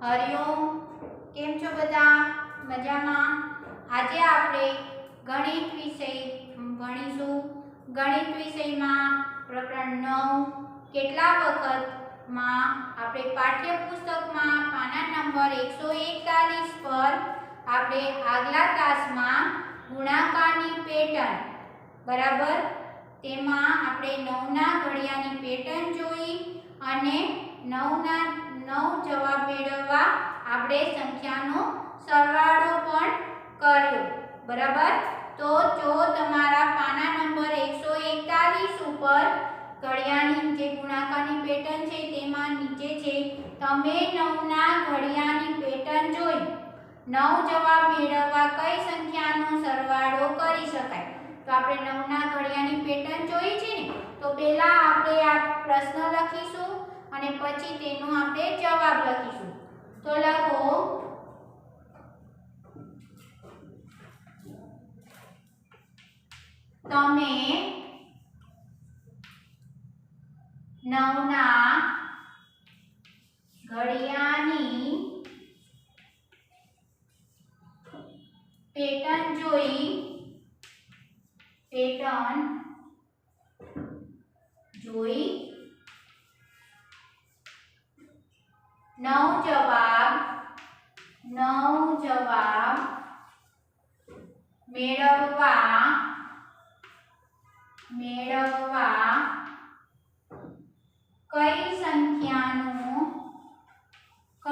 हरिओम। केम छो बधा? मजामां? आज आपणे गणित विषय भणीशुं। गणित विषय में प्रकरण 9 केटला वखत में आपणे पाठ्यपुस्तक में पाना नंबर 141 पर आपणे आगला तास में गुणाकारनी पेटर्न बराबर तेमां आपणे 9 ना घड़ियानी पेटर्न जोई अने 9 जवाब मेळववा आपणे संख्यानो सरवाळो पण कर्यो बराबर। तो जो तमारा पाना नंबर 141 ઉપર ઘડિયાની જે ગુણાકારની પેટર્ન છે તેમાં નીચે છે તમે 9 ના ઘડિયાની પેટર્ન જોઈ 9 જવાબ મેળવવા કઈ સંખ્યાનો સરવાળો કરી શકાય। તો આપણે 9 ના ઘડિયાની પેટર્ન જોઈ છે ને, તો પહેલા આપણે આ પ્રશ્ન લખીશું અને પછી તેનો આપણે જવાબ લખીશું। તો લખો તમે 9 ના ઘડિયાની પેટર્ન જોઈ 9 जवाब मेळववा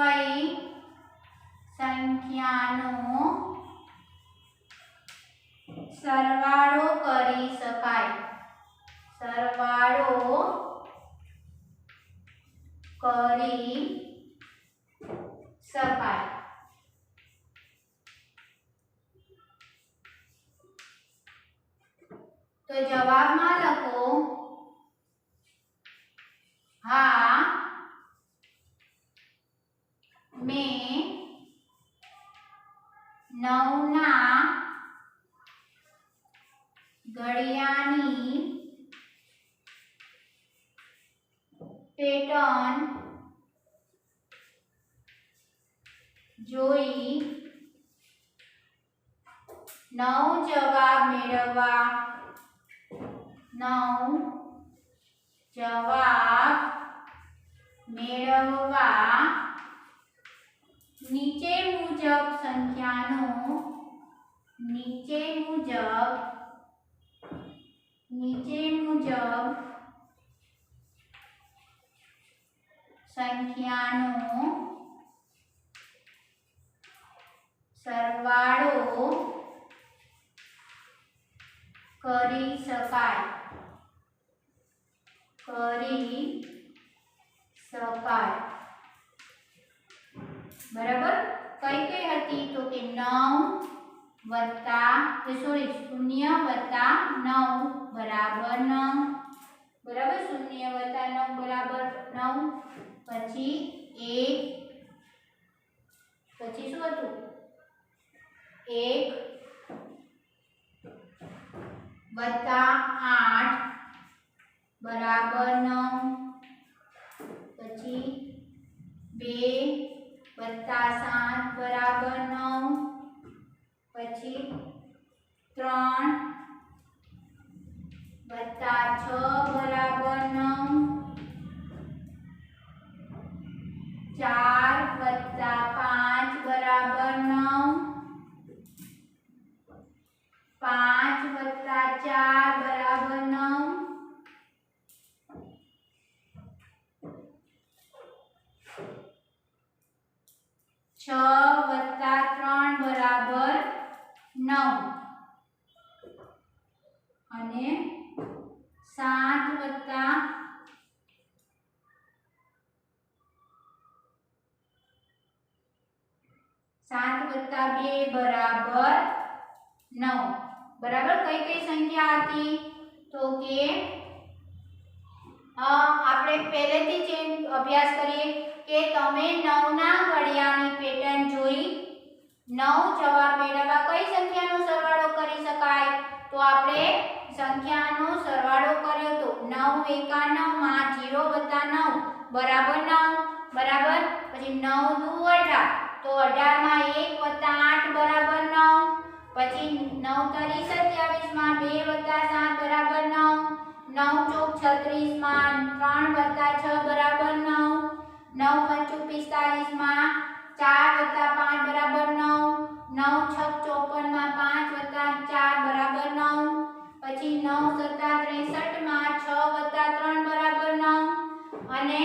कई संख्यानो सरवाळो करी शकाय। तो जवाब में लखो हाँ मैं 9 ना घड़ियानी पेटर्न जोई 9 जवाब मेळववा नीचे मुजब संख्यानो सरवाळो करी शकाय। बराबर कई कई हती तो के 9 वत्ता 0 वत्ता 9 बराबर 9 बराबर 0 वत्ता 9 बराबर 9 પછી 1 પછી શું હતું 1 वत्ता 8 बराबर 9 પછી 2 वत्ता 7 बराबर 9 પછી 3 वत्ता 6 बराबर 9 4 वत्ता 5 बराबर 9 5 वत्ता 4 बराबर 9 6 वत्ता 3 बराबर 9 અને 7 वत्ता 2 बराबर 9 बराबर कई कई संख्या थी तो के आपणे पहलेथी ज अभ्यास करिए के तमे 9 ना घड़ियानी पेटर्न जोई 9 जवाब मेळववा कई संख्यानो सरवाळो करी शकाय। तो आपणे સંખ્યાનો સરવાળો કર્યો તો 9 એકા 9 માં 0 વત્તા 9 બરાબર 9 બરાબર. પછી 9 દુ 18 તો 18 માં 1 વત્તા 8 બરાબર 9. પછી 9 તરી 27 માં 2 વત્તા 7 બરાબર 9. 9 ચોક 36 માં 3 વત્તા 6 બરાબર 9. 9 પંચું 45 માં 4 વત્તા 5 બરાબર 9. 9 છક 54 માં 5 વત્તા 4 બરાબર 9. પછી 9 સત્તા 63 માં 6 વત્તા 3 બરાબર 9. અને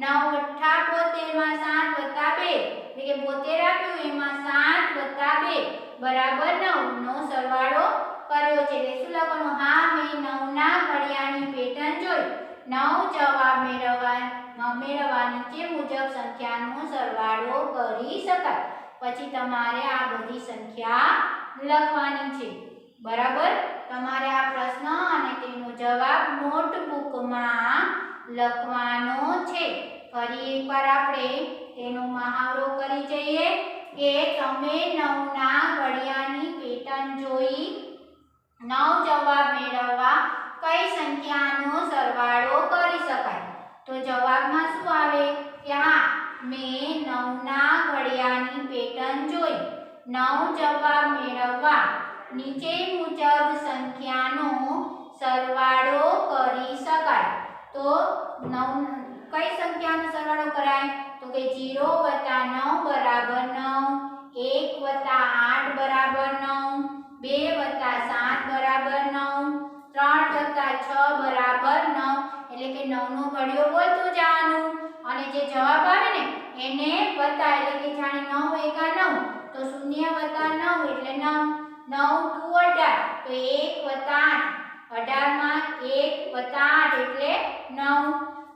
9 અઠ્ઠા 72 માં 7 વત્તા 2 એટલે કે 72 આપ્યું એમાં 7 વત્તા 2 બરાબર 9 નો સરવાળો કર્યો છે. એટલે શું લખવાનું? હા મેં 9 ના ઘડિયાની પેટર્ન જોઈ. 9 જવાબ મેળવવા નીચે મુજબ સંખ્યાનો સરવાળો કરી શકાય. પછી તમારે આ બધી સંખ્યા લખવાની છે. બરાબર. તમારે આ પ્રશ્ન અને તેનો જવાબ નોટબુકમાં લખવાનો છે. ફરી એકવાર આપણે તેનો મહાવરો કરી જઈએ કે તમે 9 ના ઘડિયાની પેટર્ન જોઈ 9 જવાબ મેળવવા કઈ સંખ્યાનો સરવાળો કરી શકાય? તો જવાબમાં શું આવે કે હા મેં 9 ના ઘડિયાની પેટર્ન જોઈ 9 જવાબ મેળવવા નીચે મુજબ સંખ્યાનો સરવાળો કરી શકાય. તો 9 કઈ સંખ્યાનો સરવાળો કરાય? તો કે 0 વત્તા 9 બરાબર 9, 1 વત્તા 8 બરાબર 9, 2 વત્તા 7 બરાબર 9, 3 વત્તા 6 બરાબર 9. એટલે કે 9 નો ઘડિયો બોલતું જવાનું અને જે જવાબ આવે ને એને વત્તા એટલે કે જાણે 9 એકા 9 તો 0 વત્તા 9 એટલે 9. 9 દુ 18 તો 1 વત્તા 8 18 માં 1 વત્તા 8 એટલે 9.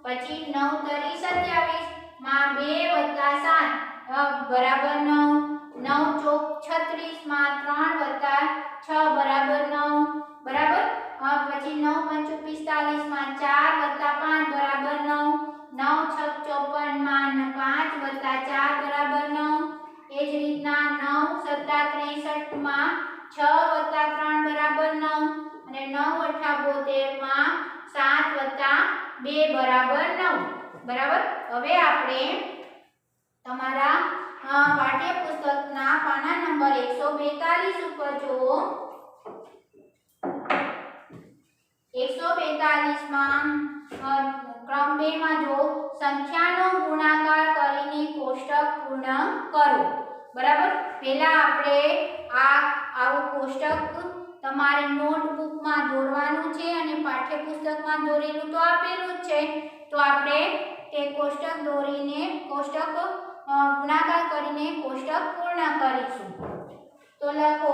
પછી 9 તરી 27 માં 2 વત્તા 7 બરાબર 9. 9 ચોક 36 માં 3 વત્તા 6 બરાબર 9 બરાબર. પછી 9 પંચું 45 માં 4 વત્તા 5 બરાબર 9. 9 છક 54 માં 5 વત્તા 4 બરાબર 9. એ જ રીતના 9 સત્તા 63 માં 6 વત્તા 3 બરાબર 9 અને 9 અઠ્ઠા 72 માં 7 વત્તા 2 બરાબર 9. બરાબર. હવે આપણે તમારા પાઠ્યપુસ્તકના પાના નંબર 142 ઉપર જુઓ. 142 માં ક્રમ 2 માં જો સંખ્યાનો ગુણાકાર કરીને કોષ્ટક પૂર્ણ કરો. બરાબર. પહેલા આપણે આવું કોષ્ટક તમારે નોટબુકમાં દોરવાનું છે અને પાઠ્યપુસ્તકમાં દોરેલું તો આપેલું જ છે. તો આપણે તે કોષ્ટક દોરીને કોષ્ટક ગુણાકાર કરીને કોષ્ટક પૂર્ણ કરીશું. તો લખો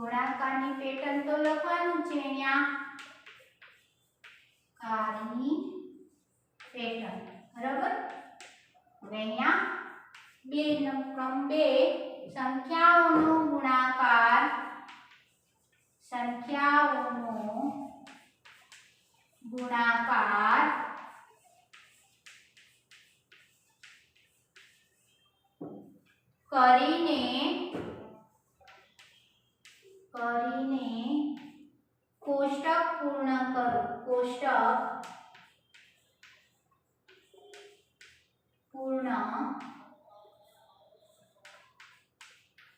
ગુણાકારની પેટર્ન તો લખવાનું છે અહીંયા કારની પેટર્ન. બરાબર. હવે અહીંયા ક્રમ 2 સંખ્યાઓનો ગુણાકાર કરીને કોષ્ટક પૂર્ણ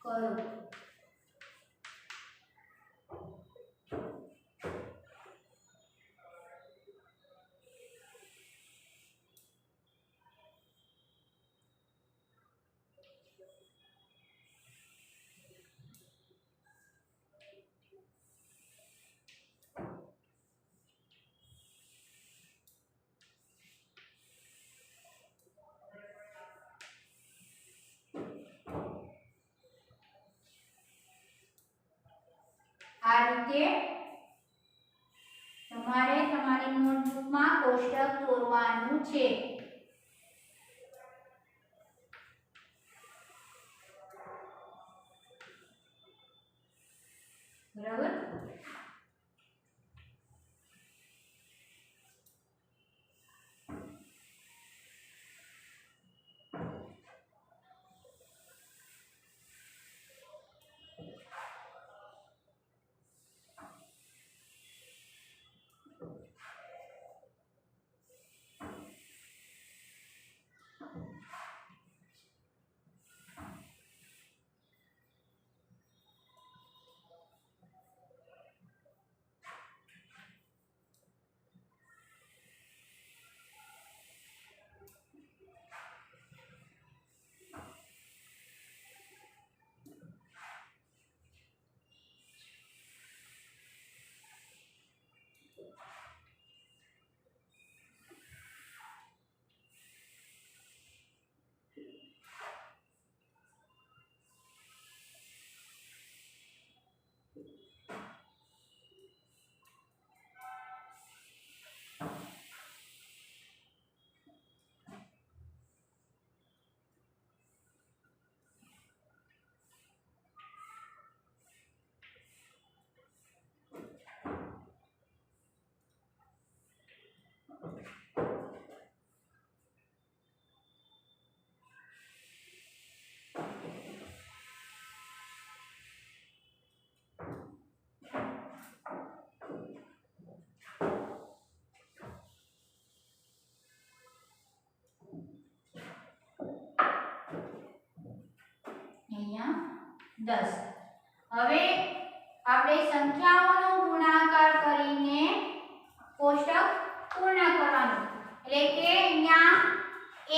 કરો. આ રીતે તમારે તમારી નોટબુકમાં કોષ્ટક દોરવાનું છે. બરાબર. અહીંયા 10. હવે આપણે સંખ્યાઓનો ગુણાકાર કરીને કોષ્ટક પૂર્ણ કરવાનું. એટલે કે અહીંયા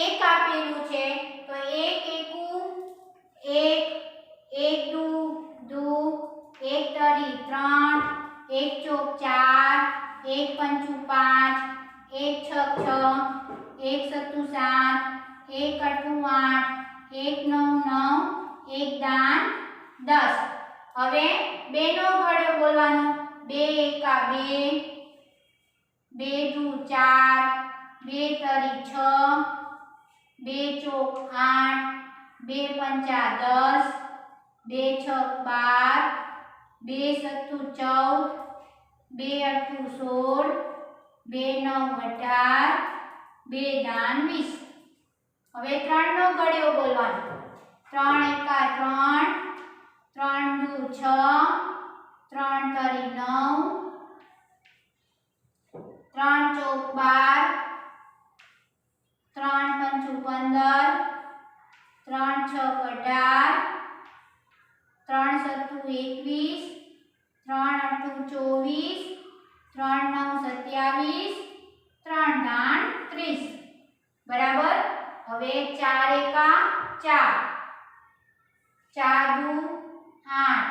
1 આપેલું છે તો 1 એકુ 1, 1 દુ 2, 1 તરી 3, 1 ચોક 4, 1 પંચું 5, 1 છક 6, 1 સત્તું 7, 1 અઠ્ઠું 8, 1 9 9, 1 દાન 10. હવે 2 નો ઘડિયો બોલવાનો. 2 એકા 2, 2 દુ 4, 2 તરી 6, 2 ચોક 8, 2 પંચા 10, 2 છક 12, 2 સત્તું 14, 2 અઠ્ઠું 16, 2 9 18, 2 દાન 20. હવે 3 નો ઘડિયો બોલવાનો. 3 એકા 3, 3 દુ 6, 3 તરી 9, 3 ચોક 12, 3 પંચું 15, 3 છક 18, 3 સત્તું 21, 3 અઠ્ઠું 24, 3 9 27, 3 દાન 30. બરાબર. હવે 4 એકા 4, 4 દુ 8,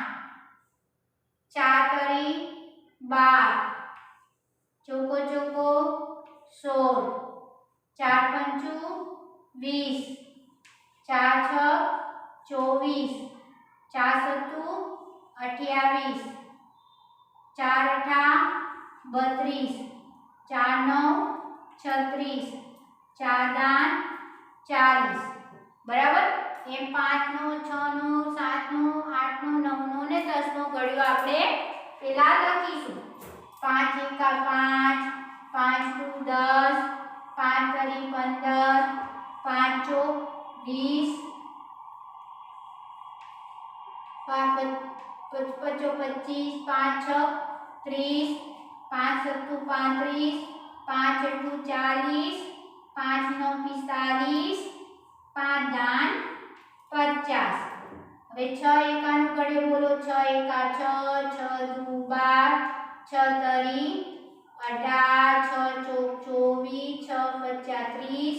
4 તરી 12, ચોકો ચોકો 16, 4 પંચું 20, 4 છક 24, 4 સત્તું 28, 4 અઠા 32, 4 9 36, 4 દાન 40. બરાબર. એમ 5 નો 6 નો 7 નો 8 નો 9 નો ને 10 નો ઘડિયો આપણે પેલા લખીશું. 5 એકા 5, 5 દુ 10, 5 તરી 15, 5 ચોક 20, 5 પચો 25, 5 છક 30, 5 સત્તું 35, 5 અઠ્ઠું 40, 5 9 45, 5 દાન 50. હવે 6 એકાનો ઘડિયો બોલો. 6 એકા 6, 6 દુ 12, 6 તરી 18, 6 ચોક 24, 6 પચા 30,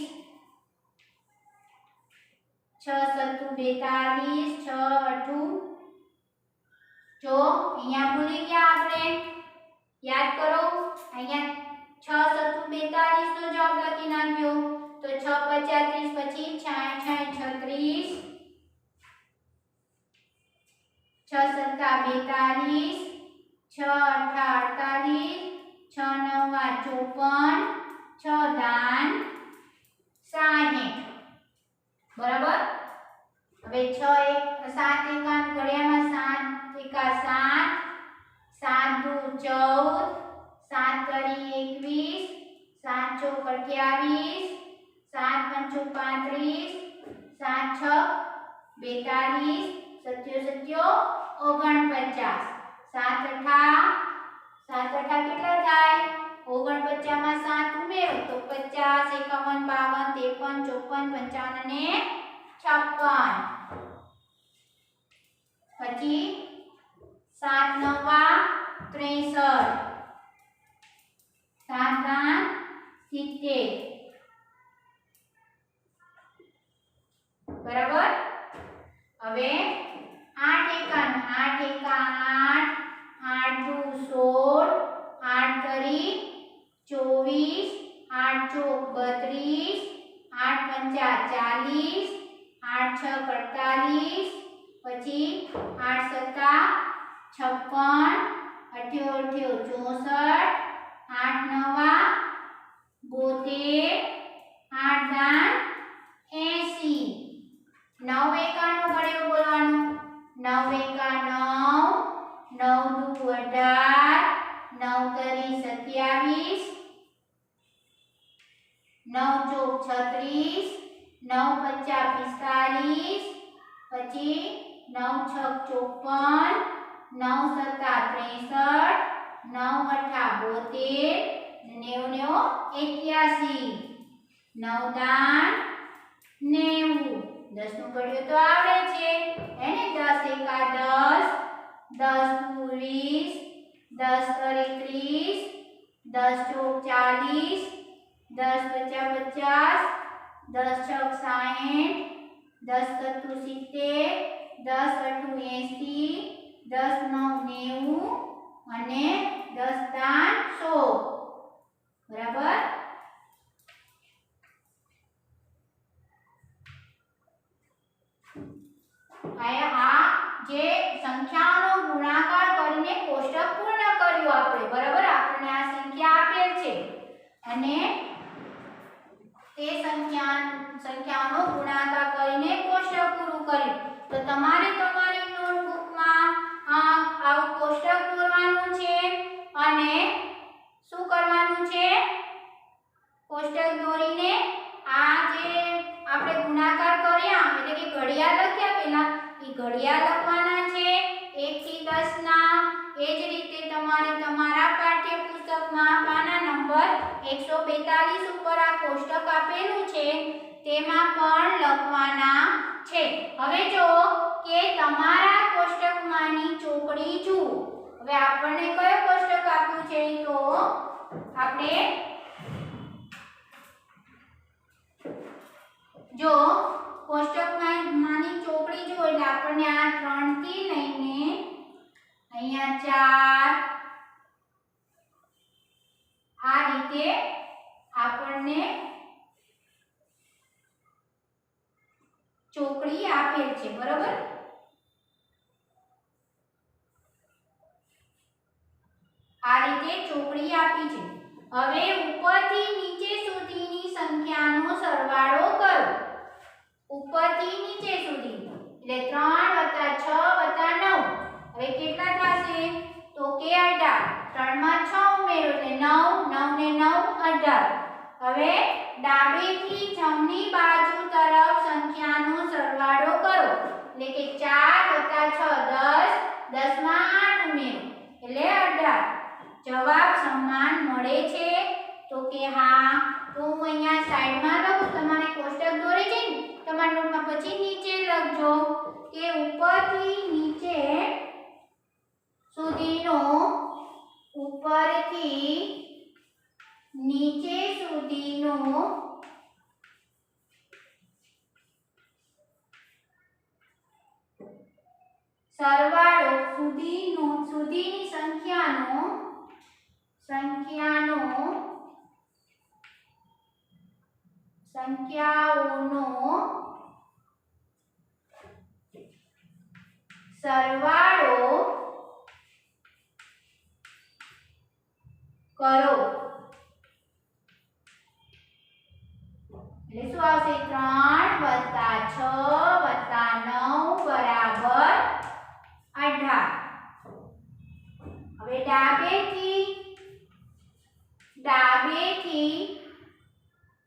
6 સત્તું 42, 6 અઠ્ઠું. જો અહીંયા ભૂલી ગયા આપણે. યાદ કરો. અહીંયા 6 સત્તું 42 નો જવાબ લખી નાખ્યો. તો 6 પચા 30 પછી 6 36, 6 સત્તા 42, 6 અઠા 48, 6 નવા 54, 6 દાન 60. બરાબર. હવે 6 1 7 એકા ઘડિયામાં 7 એકા 7, 7 દુ 14, 7 તરી 21, 7 ચોક 28, 7 પંચું 35, 7 છ 42, 7 7 49, 7 અઠા કેટલા થાય? 49 માં 7 ઉમેરો તો 50, 51, 52, 53, 54, 55 અને 56. પછી 7 નવા 63, 7 દાન 70. બરાબર. હવે 8 એકા 8, 8 દુ 16, 8 તરી 24, 8 ચોક 32, 8 પંચા 40, 8 છ 48, પછી 8 સત્તા 56, 88 64, 8 નવા 72, 8 દાન 80. 9 એકાનું ઘડિયું બોલવાનું. 9 એકા 9, 9 દુ 18, 9 તરી 27, 9 ચોક 36, 9 પંચા 45, પછી 9 છ 54, 9 સત્તા 63, 9 અઠા 72, 90 81, 9 દાન 90. 10 નું ઘડિયું તો આવડે છે એને. 10 એકા 10, 10 દુ 20, 10 તરી 30, 10 ચોક 40, 10 પંચા 50, 10 છક 60, 10 સત્તુ 70, 10 અઠું 80, 10 નવ 90 અને 10 દાન 100. બરાબર. આ જે સંખ્યાઓનો ગુણાકાર કરીને કોષ્ટક પૂર્ણ કર્યું આપણે. બરાબર. આપણને આ સંખ્યા આપેલ છે અને તે સંખ્યાઓનો ગુણાકાર કરીને કોષ્ટક પૂરું કર્યું. તો તમારે તમારી નોટબુકમાં આવું કોષ્ટક દોરવાનું છે અને શું કરવાનું છે? કોષ્ટક દોરીને આ જે આપણે ગુણાકાર કર્યા એટલે કે ઘડિયા લખ્યા પહેલા એ ઘડિયા લખવાના છે 1 થી 10 ના. એ જ રીતે તમારે તમારા પાઠ્યપુસ્તકમાં પાના નંબર 142 ઉપર આ કોષ્ટક આપેલું છે તેમાં પણ લખવાના છે. હવે જો કે તમારા કોષ્ટકમાંની ચોકડી જુઓ. હવે આપણને કયો કોષ્ટક આપ્યું છે તો આપણે જો કોષ્ટકમાંની ચોકડી જુઓ એટલે આપણને આ 3 થી લઈને અહીંયા 4 આ રીતે આપણને ચોકડી આપેલ છે. બરાબર. આ રીતે ચોકડી આપી છે. હવે ઉપરથી નીચે સુધીની સંખ્યાનો સરવાળો કરો. ઉપરથી નીચે સુધી એટલે 3 + 6 + 9. હવે કેટલા થશે તો કે 18. 3 માં 6 ઉમેરો એટલે 9, 9 ને 9 18. હવે ડાબેથી જમણી બાજુ તરફ સંખ્યાનો સરવાળો કરો એટલે કે 4 + 6 10, 10 માં 8 ઉમેરો એટલે 18. જવાબ સમાન મળે છે તો કે હા. તો હું અહીંયા સાઈડમાં લખું. તમારે કોષ્ટક દોરી છે ને તમારા નોટમાં પછી નીચે લખજો કે ઉપરથી નીચે સુધીનો સરવાળો સુધીની સંખ્યાઓનો સરવાળો કરો એટલે શું આવશે 3 + 6 + 9 બરાબર 18. હવે ડાબેથી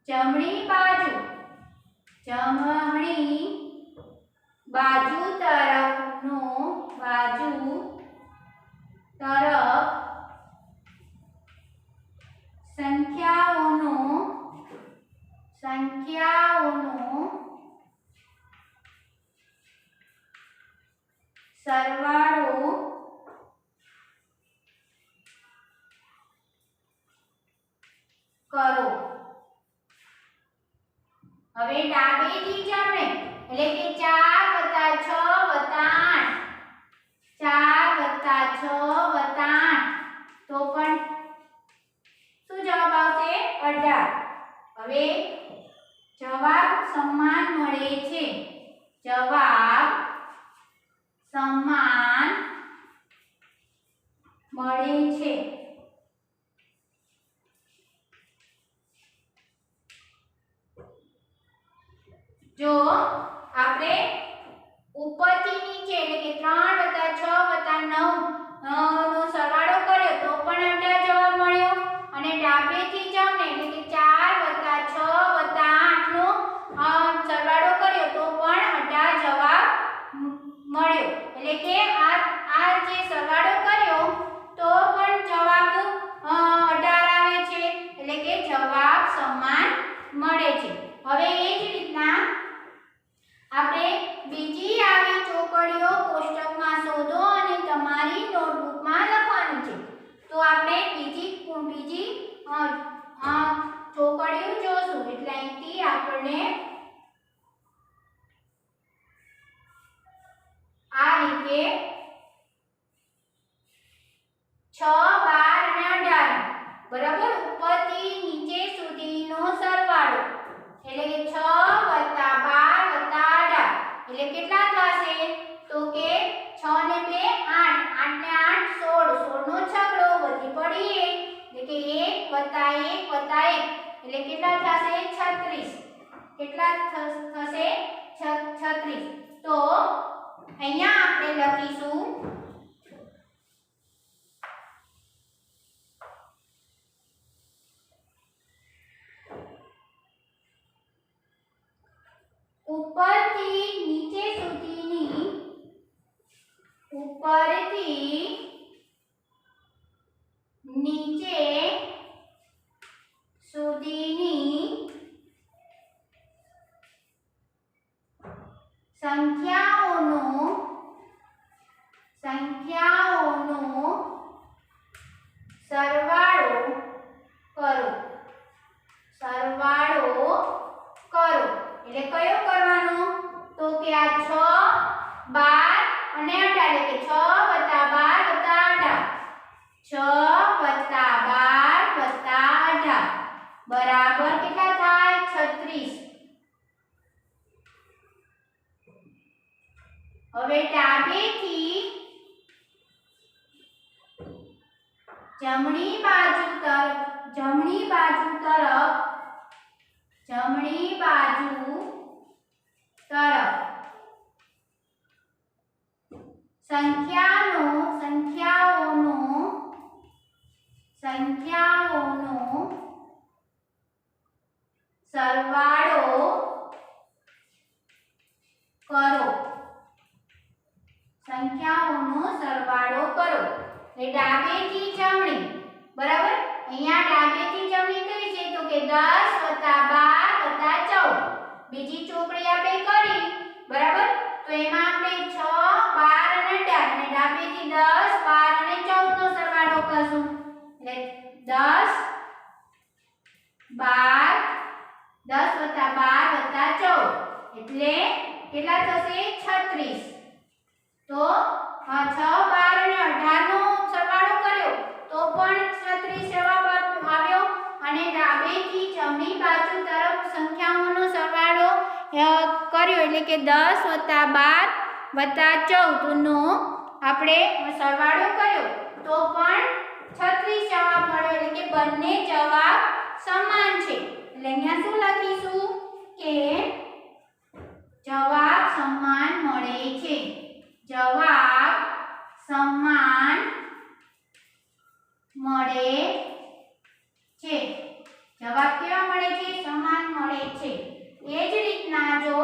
જમણી બાજુ તરફ સંખ્યાઓનો સરવાળો કરો. હવે ડાબેથી જમણે એટલે કે 4 + 6 + 8 તો પણ શું જવાબ આવશે 18. હવે જવાબ સમાન મળે છે. જો આપણે ઉપરથી નીચે એટલે કે 3 + 6 + 9 નો સરવાળો કર્યો તો પણ 18 જવાબ મળ્યો અને ડાબેથી જમણે એટલે કે 4 + 6 + 8 નો સરવાળો કર્યો તો પણ 18 જવાબ મળ્યો. એટલે કે આ જે સરવાળો કર્યો તો પણ જવાબ 18 આવે છે. એટલે કે જવાબ સમાન મળે છે. હવે એ જ રીતના આપણે બીજી આવી ચોકડીઓ કોષ્ટકમાં શોધો અને તમારી નોટબુકમાં લખવાનું છે. તો આપણે બીજી ચોકડીઓ જોશું. એટલે અહીંથી આપણે આ રીતે 6, 12 અને 18 બરાબર ઉપરથી નીચે સુધીનો સરવાળો એટલે કે 6 + 12 + 18 એટલે કેટલા થશે તો કે 6 ને 2 8 8 ને 8 16 16 નો છગડો વધી પડી 1 એટલે કે 1 + 1 + 1 એટલે કેટલા થશે 36. કેટલા થશે 36. તો અહીંયા આપણે લખીશું ઉપરથી નીચે સુધીની સંખ્યાઓનો સરવાળો કરો. એટલે કયો કરવાનો તો કે આ 6 12 અને 18 એટલે કે 6 + 12 + 18 6 + 12 + 18 બરાબર કેટલા થાય 36. હવે ડાબેથી જમણી બાજુ તરફ સંખ્યાઓનો સરવાળો કરો. એ ડાબેથી જમણી બરાબર. અહીંયા ડાબેથી જમણી કઈ છે તો કે 10 + 12 + 14 બીજી ચોકડી આપણે કરી બરાબર. તો એમાં આપણે 6 12 અને 18 અને ડાબેથી 10 12 અને 14 નો સરવાળો કરશું. એટલે 10 12 10 + 12 + 14 એટલે કેટલા થશે 36. તો 6 12 અને 18 નો સરવાળો કર્યો તો પણ 36 જવાબ આવ્યો અને ડાબેથી જમણી બાજુ તરફ સંખ્યાઓનો સરવાળો કર્યો એટલે કે 10 + 12 + 14 નો આપણે સરવાળો કર્યો તો પણ 36 જવાબ મળ્યો એટલે કે મળે છે। જવાબ કેવા મળે છે? સમાન મળે છે। એ જ રીતના જો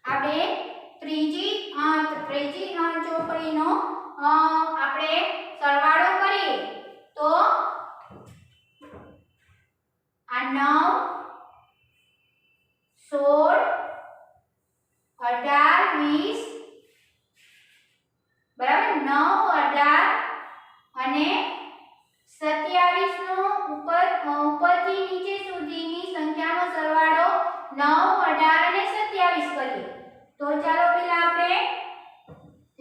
આપણે ત્રીજી ચોપડીનો આપણે સરવાળો કરીએ તો આ 9 16 18 20 બરાબર 9 18 અને 27 નો ઉપરથી નીચે સુધીની સંખ્યાનો સરવાળો 9 18 અને 27 કરીએ તો ચાલો પહેલા આપણે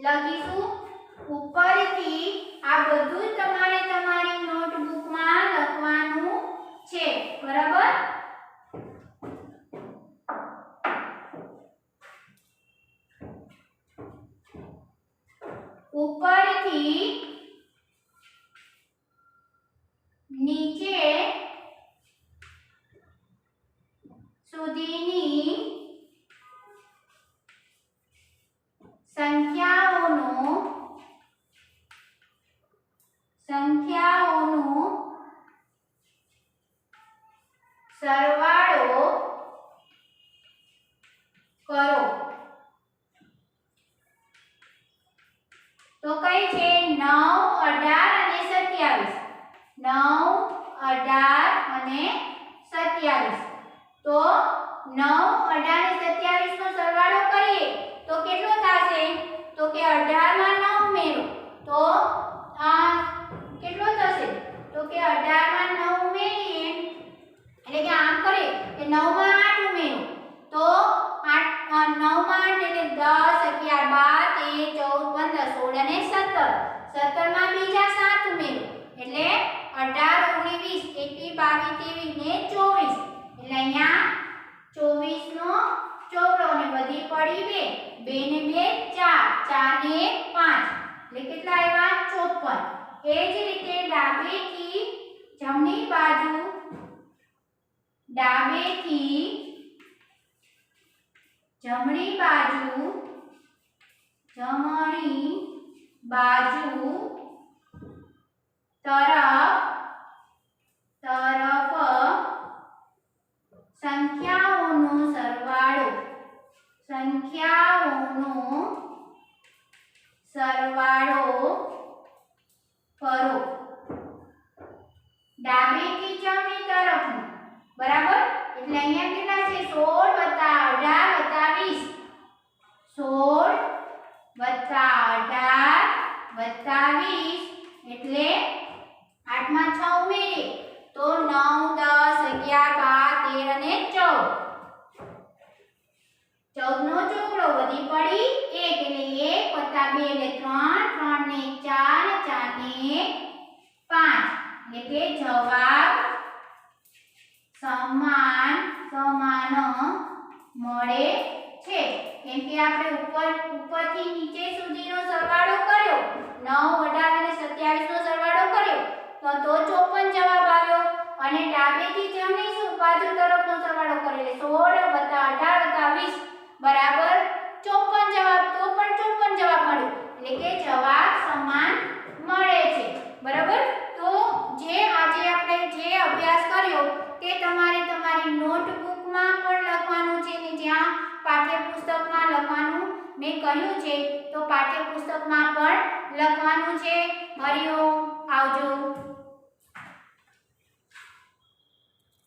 લખીશું ઉપરથી આ બધું જ તમારે તમારી નોટબુકમાં લખવાનું છે બરાબર। ઉપરથી નીચે સુધીની સંખ્યાઓનો સરવાળો કરો તો કઈ છે 9 18 અને 27 9 18 અને 27 તો 9 18 અને 27 નો સરવાળો કરીએ તો કેટલો થશે તો કે 18 માં 9 ઉમેરો તો આ કેટલો થશે તો કે 18 માં 9 ઉમેરીએ એટલે કે આમ કરીએ કે 9 માં 8 ઉમેરો તો 9 માં 8 એટલે 10 11 12 13 14 15 16 અને 17 17 માં બીજા 7 ઉમેરો એટલે 18 19 21 22 23 ને 24 એટલે અહીંયા 24 નો ચોગડો અને વધી પડી 2 2 ને 2 4 4 ને 5 એટલે કેટલા આવ્યા 54 એ જ રીતે ડાબેથી જમણી બાજુ તરફ સંખ્યાઓનો સરવાળો કરો ડાબેથી જમણી તરફનો બરાબર એટલે અહીંયા કેટલા છે 16 18 20 એટલે 8 માં 6 ઉમેરીએ તો 9 10 11 12 13 અને 14 નો ચોગડો વધી પડી 1 એટલે 1 2 એટલે 3 3 ને 4 4 ને 5 એટલે કે જવાબ સમાન મળે છે કેમ કે આપણે ઉપરથી નીચે સુધીનો સરવાળો કર્યો 9 18 અને 27 નો સરવાળો કર્યો તો 54 જવાબ આવ્યો અને ડાબેથી જમણી બાજુ તરફનો સરવાળો કર્યો એટલે 16 18 20 બરાબર 54 જવાબ તો પણ 54 જવાબ મળ્યો એટલે કે જવાબ સમાન મળે છે બરાબર। તો જે આજે આપણે જે અભ્યાસ કર્યો તે તમારે તમારી નોટબુકમાં પણ લખવાનું છે ને જ્યાં પાઠ્યપુસ્તકમાં લખવાનું મેં કહ્યું છે તો પાઠ્યપુસ્તકમાં પણ લખવાનું છે। હરિઓમ આવજો।